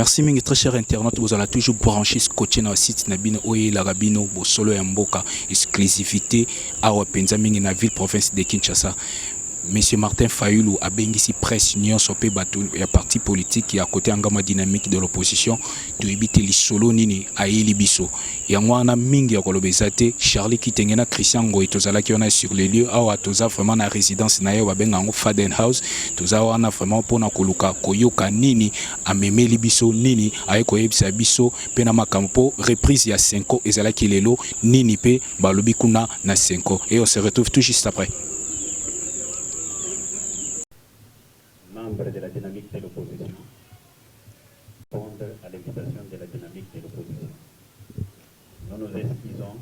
Merci mingi très cher internaute, vous allez toujours brancher scotché na site na bino oye la rabino bo solo ya mboka exclusivité à Wapenza mingi na ville province de Kinshasa. Monsieur Martin Fayulu a bengisi presse nyonso pe bato ya parti politique ya côté angama dynamique de l'opposition to ebite li solo nini ayeli biso yango wana mingi ya kolobeza te. Charlie Kitengena Christian Ngoy tozala ki wana sur les lieux awa toza vraiment na résidence na yo babenga ngo Faden House toza wana vraiment pona koluka koyoka nini amemeli biso nini aye koyebisa biso pe na makampo reprise ya 5 ezala ki lelo nini pe balobi kuna na 5 et on se retrouve tout juste après. Membres de la dynamique de l'opposition, répondre à l'invitation de la dynamique de l'opposition. Nous nous excusons.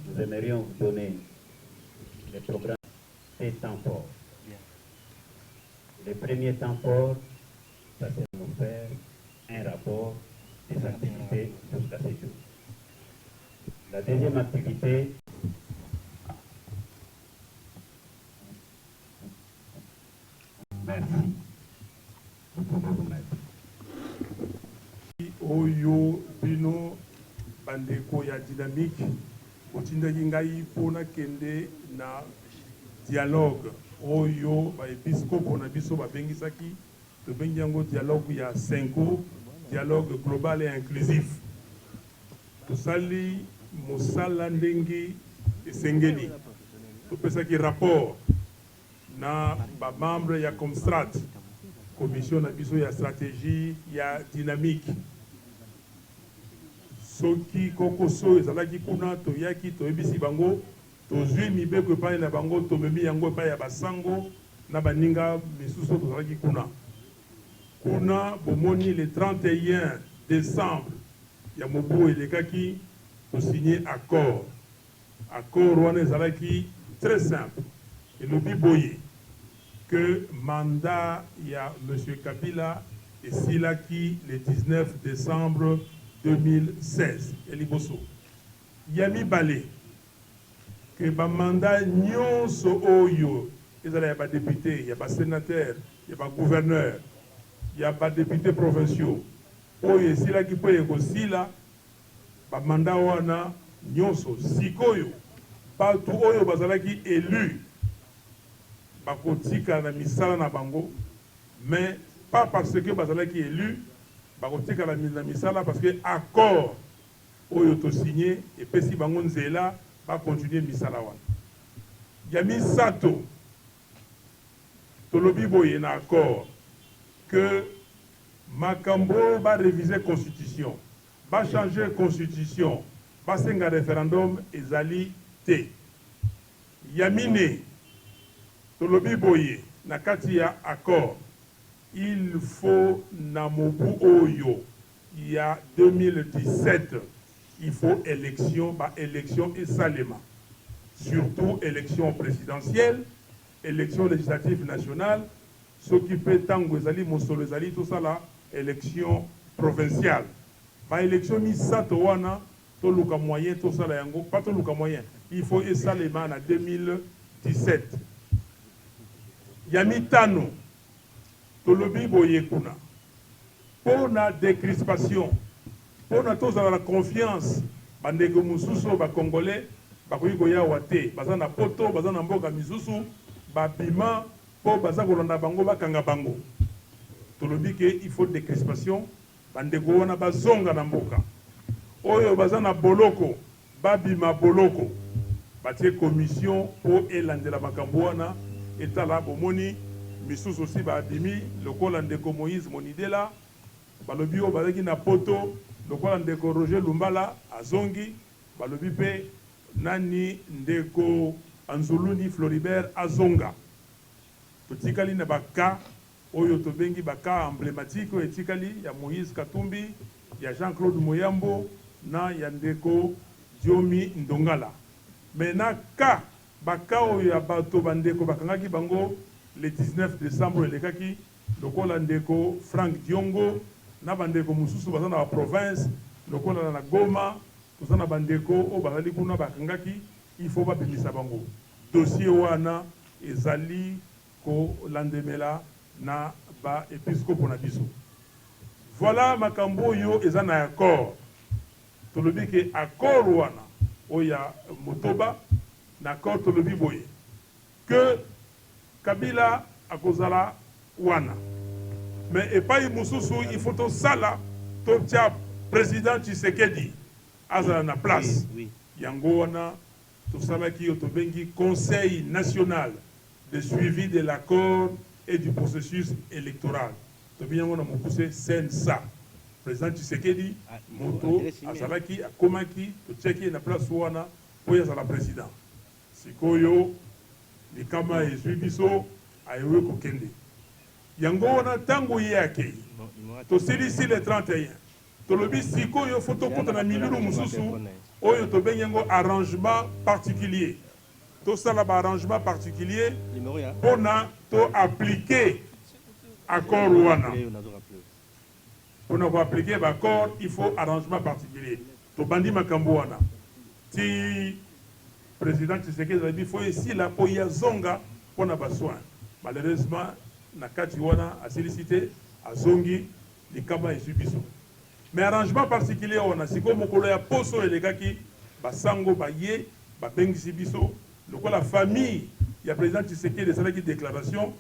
Nous aimerions vous donner les programmes des temps forts. Le premier temps fort, ça c'est de nous faire un rapport des activités jusqu'à ce jour. La deuxième activité, merci. Vous pouvez vous mettre. Oyo bino bandeko ya dynamique otindaki ngai pona kende na dialogue oyo ba episcopo na biso babengisaki tobengi yango dialogue ya 5 dialogue global et inclusif. Tosali mosala ndenge esengeli topesaki rapport na ba membre ya Comstrat commission na biso ya stratégie ya dynamique soki kokoso ezalaki kuna toyaki toyebisi bango tozwi mibeko epai na bango tomemi yango epai ya basango na baninga misusu tozalaki kuna bomoni le 31 décembre ya mobu elekaki tosigné accord wana ezalaki très simple elobi boye que mandat ya M. Kabila esilaki le 19 décembre 2016. Eliboso. Yami Balé. Que ba mandat nyonso oyo. Ezala ya ba député, ya ba sénateur, ya ba gouverneur, ya ba député provinciaux. Oyo esilaki po ekosila ba mandat wana nyonso sikoyo. Partout oyo bazalaki élu. Bakotika na misala na bango, mais pas parce que bazala qui élu, bakotika na misala parce que accord oyo to signé et pesi bango nzela ba continuer misala wana. Yami sato tolobi boye na accord que makambo ba réviser constitution, ba changer constitution, ba senga référendum ezali te. Yamine Tolobi boye, na kati ya accord, il faut na mobu oyo, il y a 2017, il faut élection et salema. Surtout élection présidentielle, élection législative nationale, ce qui peut tango ezali mosolo ezali tout ça là, élection provinciale. Ba élection misato wana, toluka moyen tout ça là yango, pas toluka moyen, il faut et salema na 2017. Yamitano, tolobi boye kuna. Pour la décrispation, pour la confiance, bandeko mususu ba congolais, ba koya wate, bazana poto, bazana mboka misusu, ba bima, po baza kolanda bango ba kanga bango. Tolobi ke il faut décrispation, bandeko wana bazonga na mboka. Oyo bazana boloko, ba bima boloko. Batie commission pour elandela makambo wana. Et là, bomoni, misusu aussi ba abimi, lokola ndeko Moïse Monidela, balobi o bazaki na poto, lokola ndeko Roger Lumbala, azongi, balobi pe nani ndeko Anzuluni Floribert azonga. Totikali na baka, oyo tobengi baka emblématique, etikali ya Moïse Katumbi, ya Jean-Claude Moyambo, na ya ndeko Diomi Ndongala. Mais na ka, bakao ya bato bandeko bakangaki bango le 19 décembre elekaki lokola ndeko Frank Diongo na bandeko mususu bazana na province lokola na Goma tozana bandeko o bazali kuna bakangaki il faut babimisa bango dossier wana ezali ko landemela na ba episcopo na biso Voilà makambo yo eza na accord. Tolobi ke accord wana oya motoba na accord tolobi boye que Kabila akozala wana. Mais epai mususu il faut to sala to tia président Tshisekedi azala na place. Yango wana to sala ki yo to bengi Conseil national de suivi de l'accord et du processus électoral. To binyango na mokuse sensa. Président Tshisekedi moto azalaki akomaki to tiaki na place wana po azala président. Sikoyo likama ezwi biso ayewe kokende. Yango wana tango yake to silisi le 31 to lobi sikoyo foto kota na milulu mususu oyo to benyango arrangement particulier. To sala ba arrangement particulier pona to appliquer accord wana. Pour nous appliquer l'accord, il faut arrangement particulier. To bandi makambo wana. Ti président Tshisekedi a dit faut ici la poya zonga pour na besoin. Malheureusement, na kati wana a sollicité a zongi likama et subiso. Mais arrangement particulier wana siko mokolo ya poso elekaki basango baye ba bengisi biso loko la famille ya président Tshisekedi de salaki déclaration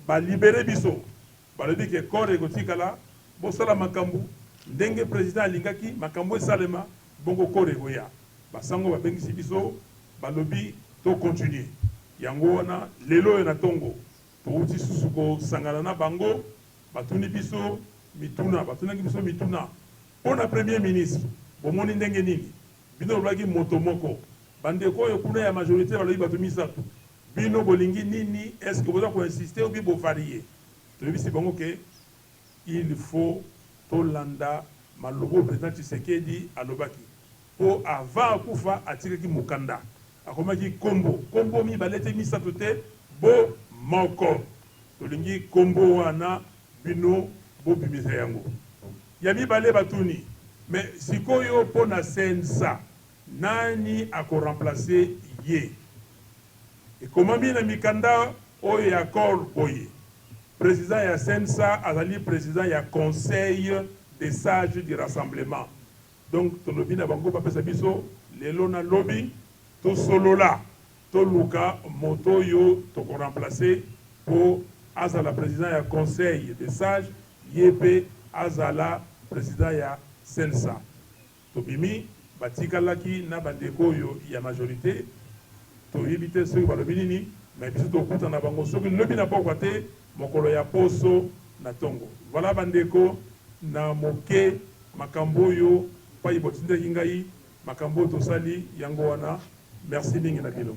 ba libérer biso. Ba le dit que corps egotikala bosala makambo ndenge président alingaki makambo esalema bongo korego ya basango babengisi biso balobi to continuer yango wana lelo na tongo touti susu kosangana na bango batuni biso mituna batunaki biso mituna mpona premier ministre bomoni ndenge nini bino lobaki moto moko bandeko oyo kuna ya majorité balobi bato misato bino bolingi nini est ce que boza koinsiste obi bovarie toyebisi bango ke il faut tolanda malobo président Tshisekedi alobaki po avant kufa atikaki mukanda akomaki kombo mi balete misato te bo moko tolingi kombo wana bino bo bimisa yango ya mibale batuni mais sikoyo po na sensa nani ako remplacer ye ekomami na mikanda oyo ya accord boye président ya Sensa azali président ya conseil des sages du rassemblement. Donc tolobi na bango papesa biso lelo na lobby to solola to luka moto yo to ko remplacer pour azala président ya conseil des sages yep azala président ya Sensa. To bimi batikalaki na bandeko yo ya majorité to yibite so balobi nini mais biso to kuta na bango so lobi na pokwa te mokolo ya poso na tongo. Voilà bandeko na moke makambo yo pa ibotinda ngai makambo to sali yango wana. Merci mingi na bino.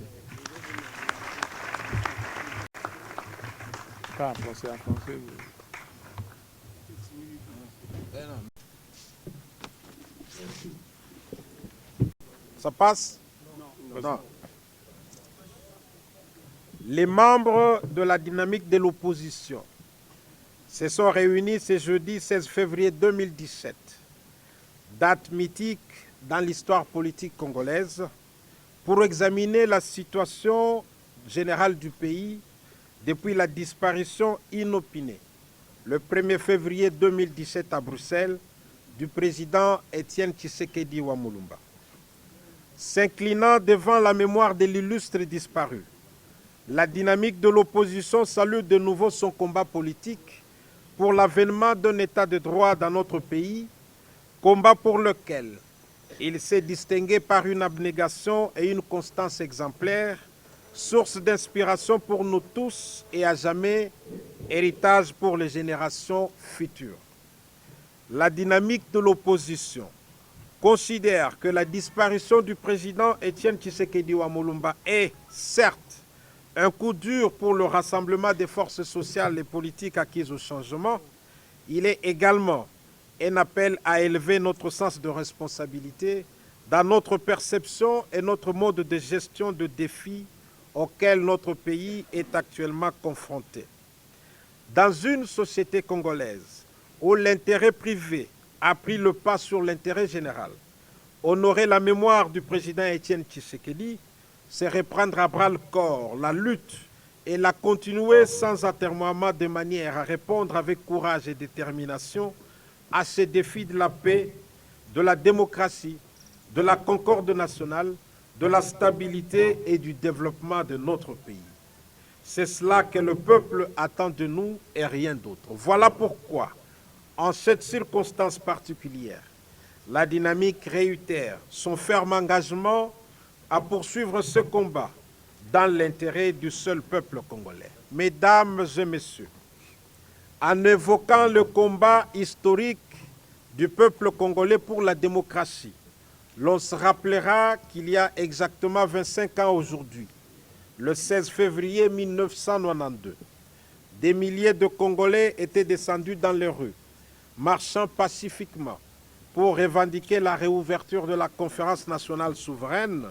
Ça passe? Non. Les membres de la dynamique de l'opposition se sont réunis ce jeudi 16 février 2017, date mythique dans l'histoire politique congolaise, pour examiner la situation générale du pays depuis la disparition inopinée, le 1er février 2017 à Bruxelles, du président Étienne Tshisekedi Wamulumba. S'inclinant devant la mémoire de l'illustre disparu, la dynamique de l'opposition salue de nouveau son combat politique pour l'avènement d'un état de droit dans notre pays, combat pour lequel il s'est distingué par une abnégation et une constance exemplaires, source d'inspiration pour nous tous et à jamais, héritage pour les générations futures. La dynamique de l'opposition considère que la disparition du président Étienne Tshisekedi Wamulumba est, certes, un coup dur pour le rassemblement des forces sociales et politiques acquises au changement, il est également un appel à élever notre sens de responsabilité dans notre perception et notre mode de gestion de défis auxquels notre pays est actuellement confronté. Dans une société congolaise où l'intérêt privé a pris le pas sur l'intérêt général, honorer la mémoire du président Étienne Tshisekedi, c'est reprendre à bras le corps la lutte et la continuer sans atermoiement de manière à répondre avec courage et détermination à ces défis de la paix, de la démocratie, de la concorde nationale, de la stabilité et du développement de notre pays. C'est cela que le peuple attend de nous et rien d'autre. Voilà pourquoi, en cette circonstance particulière, la dynamique réitère son ferme engagement à poursuivre ce combat dans l'intérêt du seul peuple congolais. Mesdames et messieurs, en évoquant le combat historique du peuple congolais pour la démocratie, l'on se rappellera qu'il y a exactement 25 ans aujourd'hui, le 16 février 1992, des milliers de Congolais étaient descendus dans les rues, marchant pacifiquement pour revendiquer la réouverture de la conférence nationale souveraine,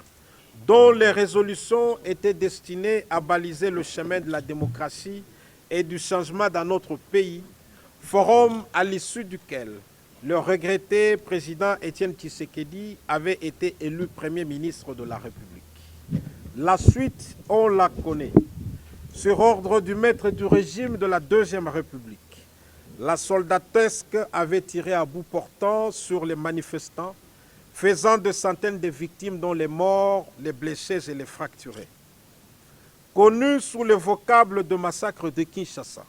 dont les résolutions étaient destinées à baliser le chemin de la démocratie et du changement dans notre pays, forum à l'issue duquel le regretté président Étienne Tshisekedi avait été élu Premier ministre de la République. La suite, on la connaît. Sur ordre du maître du régime de la Deuxième République, la soldatesque avait tiré à bout portant sur les manifestants, faisant de centaines de victimes dont les morts, les blessés et les fracturés. Connu sous le vocable de massacre de Kinshasa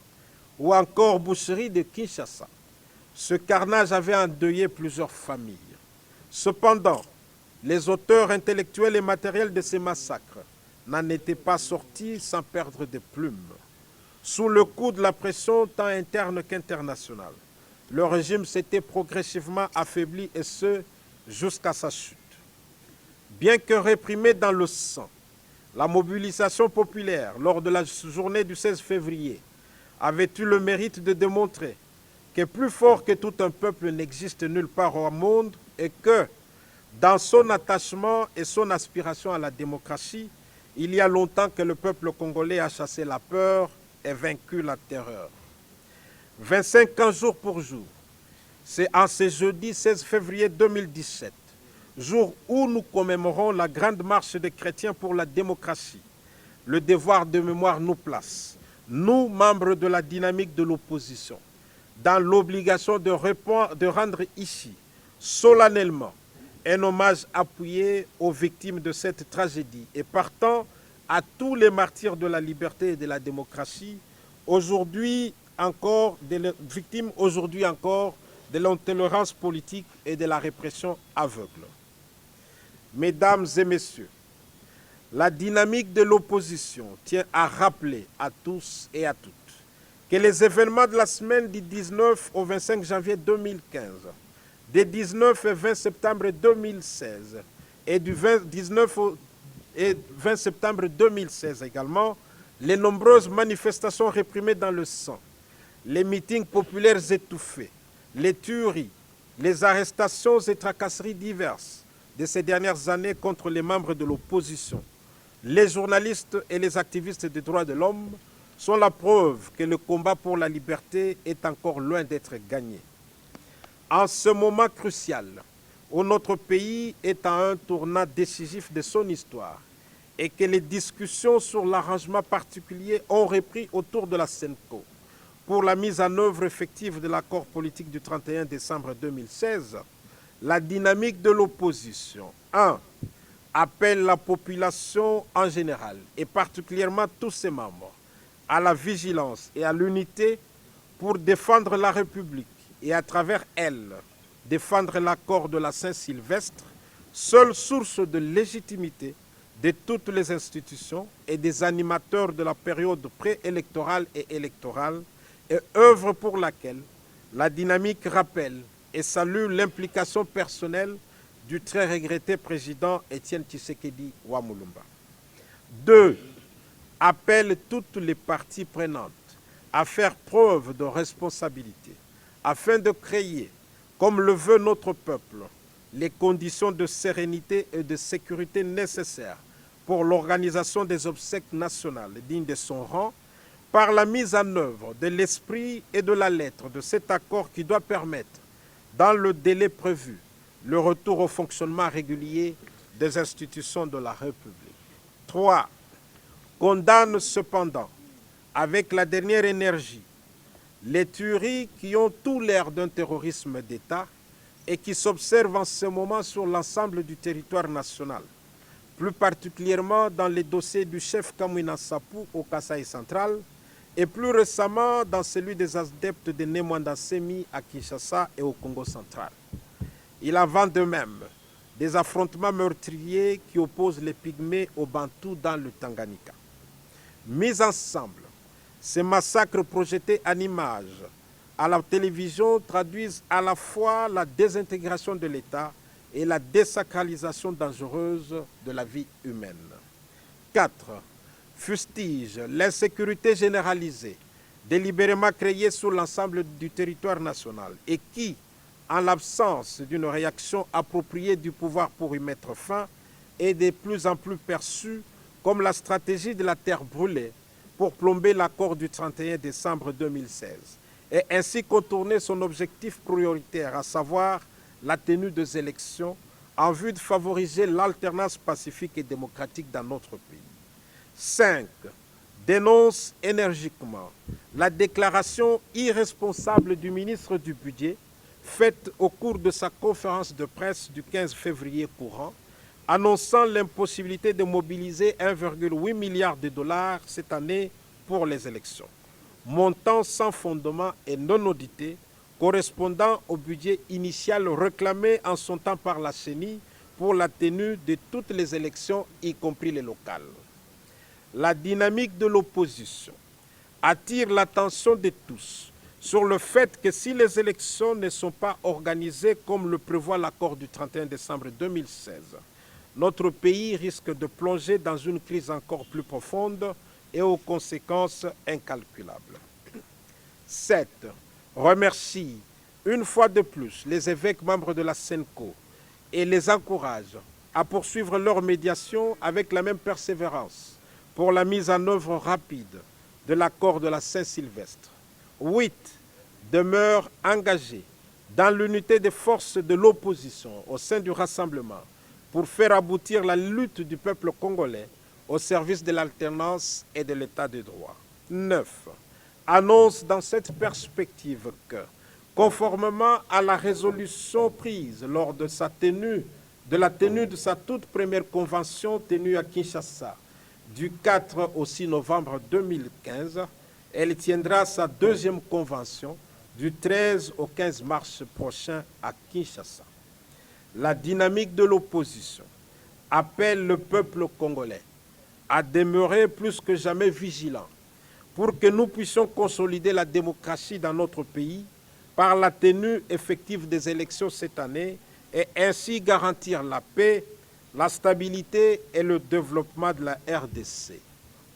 ou encore boucherie de Kinshasa, ce carnage avait endeuillé plusieurs familles. Cependant, les auteurs intellectuels et matériels de ces massacres n'en étaient pas sortis sans perdre de plumes. Sous le coup de la pression tant interne qu'internationale, le régime s'était progressivement affaibli et ce, jusqu'à sa chute. Bien que réprimée dans le sang, la mobilisation populaire lors de la journée du 16 février avait eu le mérite de démontrer que plus fort que tout un peuple n'existe nulle part au monde et que, dans son attachement et son aspiration à la démocratie, il y a longtemps que le peuple congolais a chassé la peur et vaincu la terreur. 25 ans jour pour jour, c'est en ce jeudi 16 février 2017, jour où nous commémorons la grande marche des chrétiens pour la démocratie. Le devoir de mémoire nous place, nous, membres de la dynamique de l'opposition, dans l'obligation de rendre ici, solennellement, un hommage appuyé aux victimes de cette tragédie et partant à tous les martyrs de la liberté et de la démocratie, aujourd'hui encore, victimes aujourd'hui encore de l'intolérance politique et de la répression aveugle. Mesdames et messieurs, la dynamique de l'opposition tient à rappeler à tous et à toutes que les événements de la semaine du 19 au 25 janvier 2015, des 19 et 20 septembre 2016 et du 19 et 20 septembre 2016 également, les nombreuses manifestations réprimées dans le sang, les meetings populaires étouffés, les tueries, les arrestations et tracasseries diverses de ces dernières années contre les membres de l'opposition, les journalistes et les activistes des droits de l'homme sont la preuve que le combat pour la liberté est encore loin d'être gagné. En ce moment crucial, où notre pays est à un tournant décisif de son histoire et que les discussions sur l'arrangement particulier ont repris autour de la CENCO pour la mise en œuvre effective de l'accord politique du 31 décembre 2016, la dynamique de l'opposition, 1. appelle la population en général et particulièrement tous ses membres à la vigilance et à l'unité pour défendre la République et à travers elle défendre l'accord de la Saint-Sylvestre, seule source de légitimité de toutes les institutions et des animateurs de la période préélectorale et électorale, et œuvre pour laquelle la dynamique rappelle et salue l'implication personnelle du très regretté président Étienne Tshisekedi Wamulumba. 2. Appelle toutes les parties prenantes à faire preuve de responsabilité afin de créer, comme le veut notre peuple, les conditions de sérénité et de sécurité nécessaires pour l'organisation des obsèques nationales dignes de son rang, par la mise en œuvre de l'esprit et de la lettre de cet accord qui doit permettre, dans le délai prévu, le retour au fonctionnement régulier des institutions de la République. 3. Condamne cependant, avec la dernière énergie, Les tueries qui ont tout l'air d'un terrorisme d'État et qui s'observent en ce moment sur l'ensemble du territoire national, plus particulièrement dans les dossiers du chef Kamwina Sapou au Kasaï central et plus récemment dans celui des adeptes de Nemwanda Semi à Kinshasa et au Congo central. Il en va de même des affrontements meurtriers qui opposent les Pygmées aux Bantous dans le Tanganyika. Mis ensemble, ces massacres projetés en images à la télévision traduisent à la fois la désintégration de l'État et la désacralisation dangereuse de la vie humaine. 4. Fustige l'insécurité généralisée, délibérément créée sur l'ensemble du territoire national et qui, en l'absence d'une réaction appropriée du pouvoir pour y mettre fin, est de plus en plus perçue comme la stratégie de la terre brûlée pour plomber l'accord du 31 décembre 2016 et ainsi contourner son objectif prioritaire, à savoir la tenue des élections en vue de favoriser l'alternance pacifique et démocratique dans notre pays. 5. Dénonce énergiquement la déclaration irresponsable du ministre du Budget faite au cours de sa conférence de presse du 15 février courant, annonçant l'impossibilité de mobiliser 1,8 milliard de dollars cette année pour les élections, montant sans fondement et non audité, correspondant au budget initial réclamé en son temps par la CENI pour la tenue de toutes les élections, y compris les locales. La dynamique de l'opposition attire l'attention de tous sur le fait que si les élections ne sont pas organisées comme le prévoit l'accord du 31 décembre 2016, notre pays risque de plonger dans une crise encore plus profonde et aux conséquences incalculables. 7. Remercie une fois de plus les évêques membres de la SENCO et les encourage à poursuivre leur médiation avec la même persévérance pour la mise en œuvre rapide de l'accord de la Saint-Sylvestre. 8. Demeure engagé dans l'unité des forces de l'opposition au sein du Rassemblement pour faire aboutir la lutte du peuple congolais au service de l'alternance et de l'état de droit. 9. Annonce dans cette perspective que, conformément à la résolution prise lors de la tenue de sa toute première convention tenue à Kinshasa du 4 au 6 novembre 2015, elle tiendra sa deuxième convention du 13 au 15 mars prochain à Kinshasa. La dynamique de l'opposition appelle le peuple congolais à demeurer plus que jamais vigilant pour que nous puissions consolider la démocratie dans notre pays par la tenue effective des élections cette année et ainsi garantir la paix, la stabilité et le développement de la RDC.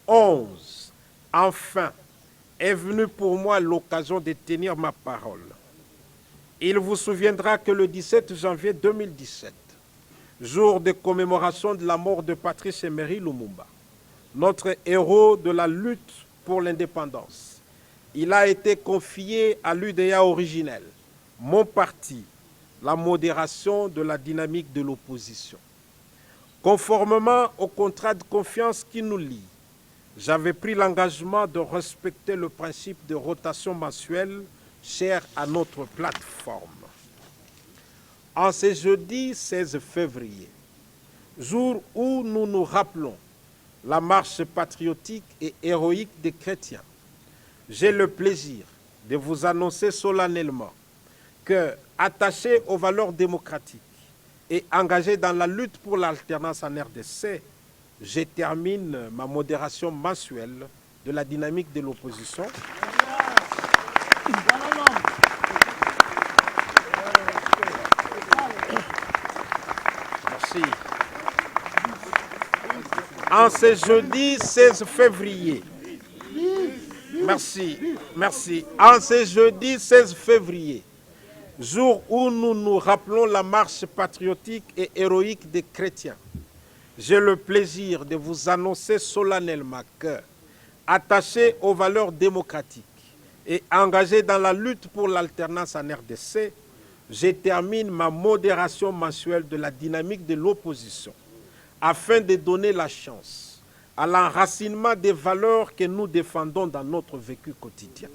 11. Enfin, est venue pour moi l'occasion de tenir ma parole. Il vous souviendra que le 17 janvier 2017, jour de commémoration de la mort de Patrice Emery Lumumba, notre héros de la lutte pour l'indépendance, il a été confié à l'UDA originelle, mon parti, la modération de la dynamique de l'opposition. Conformément au contrat de confiance qui nous lie, j'avais pris l'engagement de respecter le principe de rotation mensuelle cher à notre plateforme. En ce jeudi 16 février, jour où nous nous rappelons la marche patriotique et héroïque des chrétiens, j'ai le plaisir de vous annoncer solennellement que, attaché aux valeurs démocratiques et engagé dans la lutte pour l'alternance en RDC, je termine ma modération mensuelle de la dynamique de l'opposition. Merci. En ce jeudi 16 février, merci. En ce jeudi 16 février, jour où nous nous rappelons la marche patriotique et héroïque des chrétiens, j'ai le plaisir de vous annoncer solennellement que, attaché aux valeurs démocratiques et engagé dans la lutte pour l'alternance en RDC, je termine ma modération mensuelle de la dynamique de l'opposition afin de donner la chance à l'enracinement des valeurs que nous défendons dans notre vécu quotidien.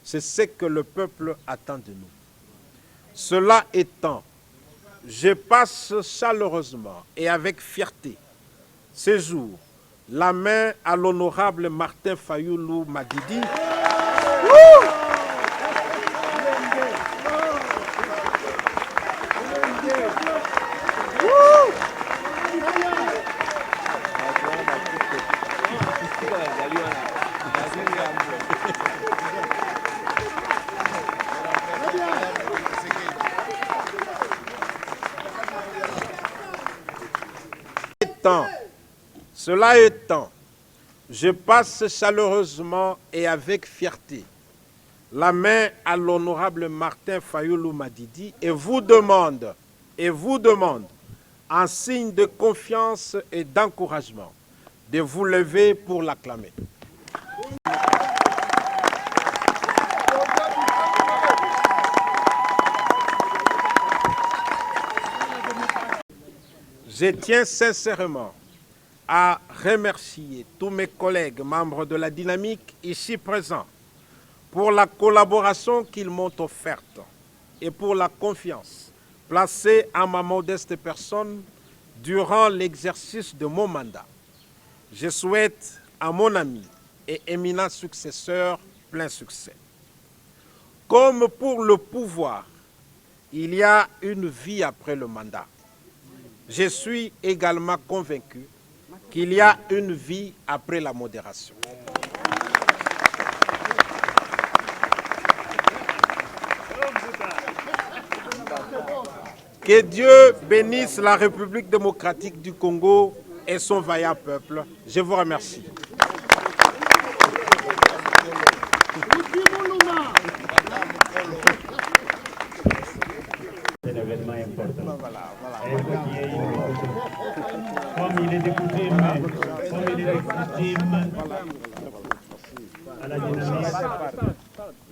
C'est ce que le peuple attend de nous. Cela étant, je passe chaleureusement et avec fierté ce jour la main à l'honorable Martin Fayoulou Madidi. Cela étant, je passe chaleureusement et avec fierté la main à l'honorable Martin Fayoulou Madidi et vous demande, en signe de confiance et d'encouragement, de vous lever pour l'acclamer. Je tiens sincèrement à remercier tous mes collègues membres de la dynamique ici présents pour la collaboration qu'ils m'ont offerte et pour la confiance placée en ma modeste personne durant l'exercice de mon mandat. Je souhaite à mon ami et éminent successeur plein succès. Comme pour le pouvoir, il y a une vie après le mandat. Je suis également convaincu qu'il y a une vie après la modération. Que Dieu bénisse la République démocratique du Congo et son vaillant peuple. Je vous remercie. C'est un événement important. Comme il est de coutume, à la dynamique,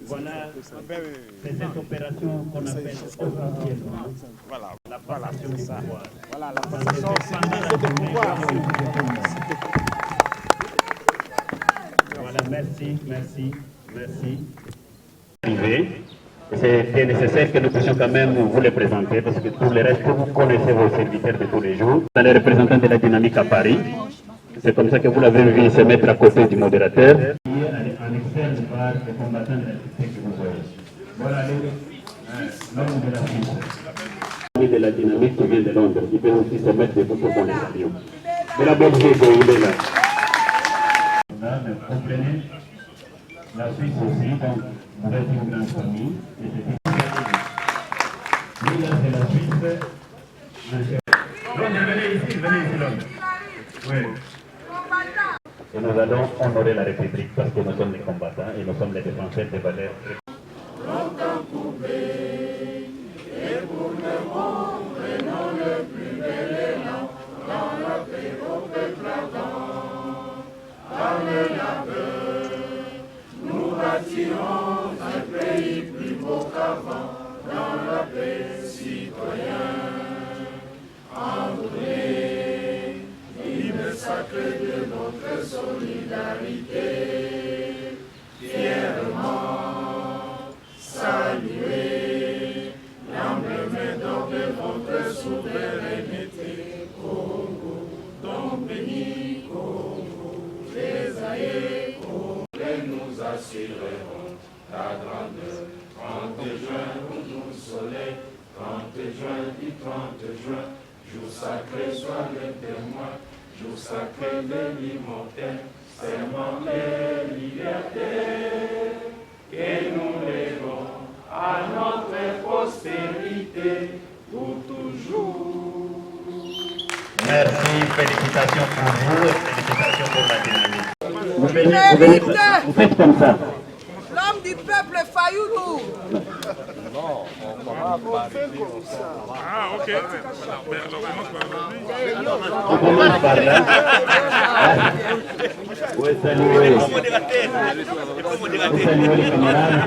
voilà, c'est cette opération qu'on appelle officiellement la passation du pouvoir. Voilà la passation du pouvoir. Voilà, merci. C'était nécessaire que nous puissions quand même vous les présenter parce que tout le reste, vous connaissez vos serviteurs de tous les jours. Les représentants de la dynamique à Paris, c'est comme ça que vous l'avez vu se mettre à côté du modérateur. En externe par les combattants de la que vous voyez. Voilà l'homme de la Suisse. De la dynamique qui vient de Londres, il peut aussi se mettre debout pour qu'on les salue. De la Belgique, il est là. Vous comprenez, la Suisse aussi, donc vous êtes une grande famille. Lui, là, c'est la Suisse. Londres, venez ici, Londres. Oui. Et nous allons honorer la République parce que nous sommes les combattants et nous sommes les défenseurs des valeurs. Nous bâtirons un pays plus beau qu'avant, dans la paix citoyen. Entouré, libre sacré de notre solidarité, fièrement saluer l'emblème d'or de votre souveraineté. Congo, ton béni, Congo, les aïeux, nous assurerons ta grandeur. 30 juin, nous soleil, 30 juin, du 30 juin, jour sacré soit le témoin, jour sacré de l'immortel, serment de liberté, et nous lèvons à notre postérité pour toujours. Merci, félicitations pour vous et félicitations pour la dynamique. Vous faites comme ça. L'homme du peuple Fayoulou. Ah, ok. On commence par là. Vous saluez les camarades.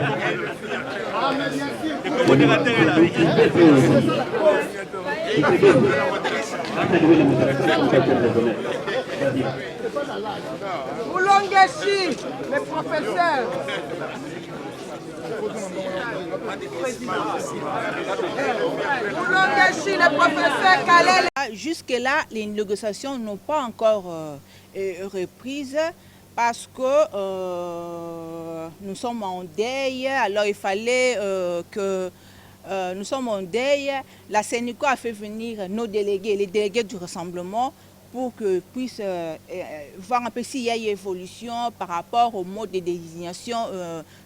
Moulongeshi, le professeur. Moulongeshi, le professeur Kalel. Jusque-là, les négociations n'ont pas encore reprises parce que nous sommes en deuil. Alors il fallait que nous sommes en deuil. La Sénico a fait venir nos délégués, les délégués du rassemblement, pour que puissent voir un peu s'il y a une évolution par rapport au mode de désignation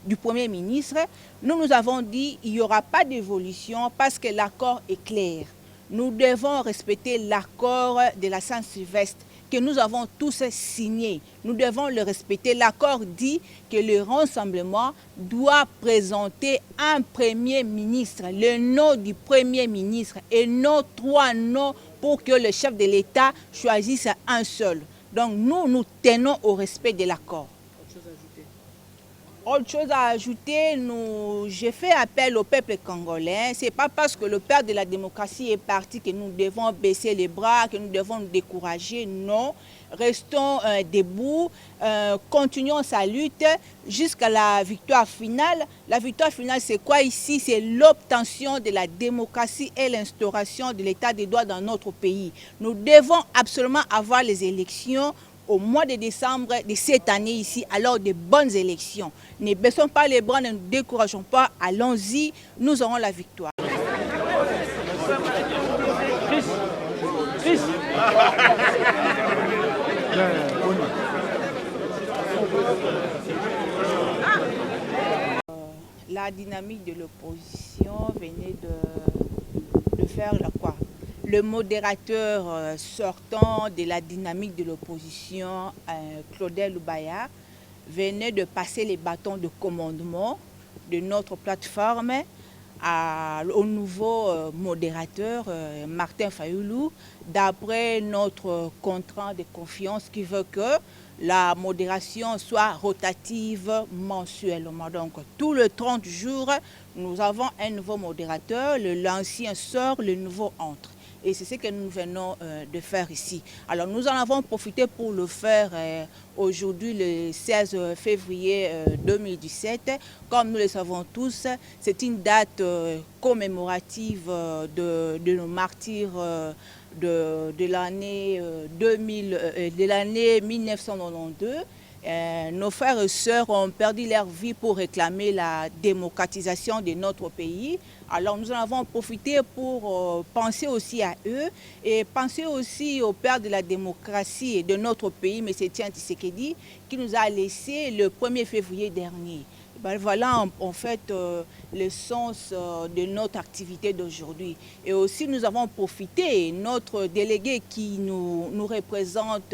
du Premier ministre. Nous avons dit qu'il n'y aura pas d'évolution parce que l'accord est clair. Nous devons respecter l'accord de la Saint-Sylvestre que nous avons tous signé. Nous devons le respecter. L'accord dit que le rassemblement doit présenter un Premier ministre, le nom du Premier ministre et non 3 noms pour que le chef de l'État choisisse un seul. Donc nous tenons au respect de l'accord. Autre chose à ajouter, j'ai fait appel au peuple congolais. Ce n'est pas parce que le père de la démocratie est parti que nous devons baisser les bras, que nous devons nous décourager. Non, restons debout, continuons sa lutte jusqu'à la victoire finale. La victoire finale, c'est quoi ici? C'est l'obtention de la démocratie et l'instauration de l'état de droit dans notre pays. Nous devons absolument avoir les élections au mois de décembre de cette année ici, alors de bonnes élections. Ne baissons pas les bras, ne nous décourageons pas, allons-y, nous aurons la victoire. La dynamique de l'opposition venait de faire quoi? Le modérateur sortant de la dynamique de l'opposition, Claudel Loubaya, venait de passer les bâtons de commandement de notre plateforme au nouveau modérateur, Martin Fayoulou, d'après notre contrat de confiance qui veut que la modération soit rotative mensuellement. Donc, tous les 30 jours, nous avons un nouveau modérateur, l'ancien sort, le nouveau entre. Et c'est ce que nous venons de faire ici. Alors nous en avons profité pour le faire aujourd'hui, le 16 février 2017. Comme nous le savons tous, c'est une date commémorative de nos martyrs de l'année 1992. Nos frères et sœurs ont perdu leur vie pour réclamer la démocratisation de notre pays. Alors nous en avons profité pour penser aussi à eux et penser aussi au père de la démocratie et de notre pays, M. Etienne Tshisekedi, qui nous a laissé le 1er février dernier. Ben voilà en fait le sens de notre activité d'aujourd'hui. Et aussi nous avons profité, notre délégué qui nous représente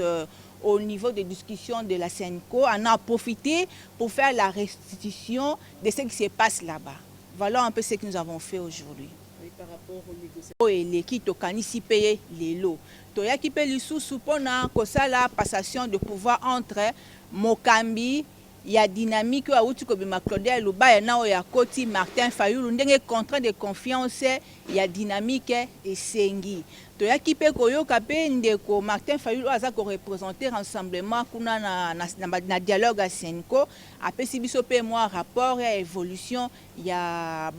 au niveau des discussions de la Sénico, en a profité pour faire la restitution de ce qui se passe là-bas. Voilà un peu ce que nous avons fait aujourd'hui. Oui, par rapport aux négociations. Et l'équipe tokanisi paye les lots. Toyaki pe lisusu pona kosala passation de pouvoir entre Mokambi, il y a dynamique à outil comme Claudel Loubaya na oya koti Martin Fayoulou ndenge contrat de confiance il y a dynamique et sengi. Toyaki pe koyoka pe ndeko Martin Fayoulou aza ko représenter rassemblement kuna na dialogue à Sénico apesi biso pe moi rapport et évolution ya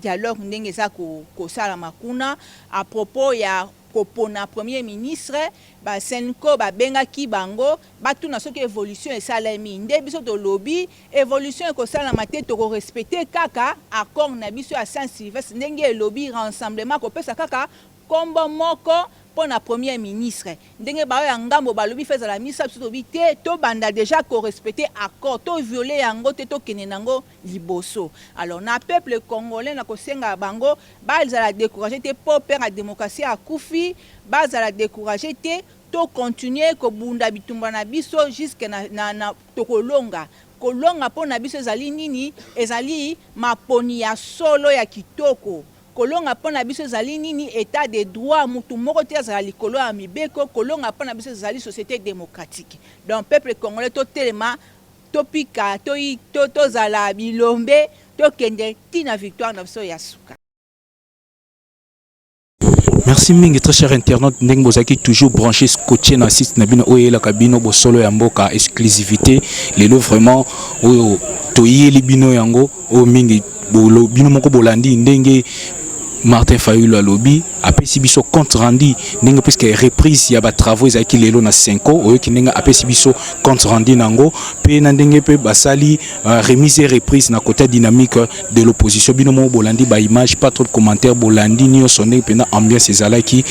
dialogue ndenge za ko sala makuna à propos ya kopona Premier ministre, Sénico bengaki bango, batuna soki évolution et salami nde biso to lobby évolution et ko salama te to respecter kaka accord na biso à Saint-Sylvestre ndenge lobby rassemblement ko pesa kaka kombo moko pour na Premier ministre ndenge ba ya ngambo ba lobby feza la misa biso to bi te to banda déjà ko respecter accord to violer yango te to kene nango liboso. Alors na peuple congolais na ko senga bango ba la décourager te pour perdre la démocratie à Koufi ba la décourager te to continuer ko bunda bitumba na biso jusqu'à na to kolonga pona biso ezali nini ezali maponi ya solo ya kitoko kolonga pona biso ezali nini état de droit mutu moko te azala likolo ya mibeko kolonga pona biso ezali société démocratique. Donc peuple congolais to telema topika tozala bilombe tokende tina victoire na biso ya suka. Merci mingi très cher internaute ndenge bozaki toujours branché scotché na site na bino oyo la kabino bo solo ya mboka exclusivité lelo vraiment oyo toyeli bino yango o mingi bolo bino moko bolandi ndenge Martin Fayulu alobi apesi biso compte rendu ndenge puisque reprise ya ba travaux ezaki lelo na 5 ans oyo kinenga apesi biso compte rendu nango pe na ndenge pe basali remise et reprise na côté dynamique de l'opposition bino mo bolandi ba image pas trop de commentaires bolandi ni sonné pena ambiance ezalaki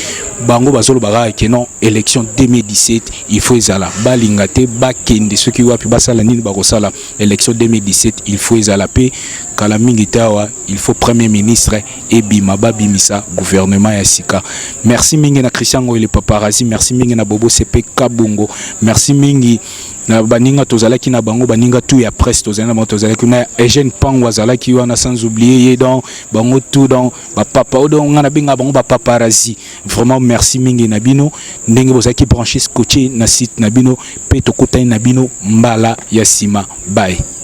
bango bazolo baga ke non élection 2017 il faut ezala balingate bakende ceux qui wapi basala nini bakosala élection 2017 il faut ezala pe kala mingi tawa il faut premier ministre et bimaba bimisa gouvernement ya sika. Merci mingi na Christian Ngoyle Paparazzi, merci mingi na Bobo CP Kabungo, merci mingi na baninga tozalaki na bango baninga tout ya presse tozana na tozalaki na Eugène Pango azalaki wana sans oublier donc bango tout donc ba papa donc ngana binga bango ba paparazzi. Vraiment merci mingi na bino ndenge bozaki branché scotché na site na bino pe tokota na bino mbala ya sima. Bye.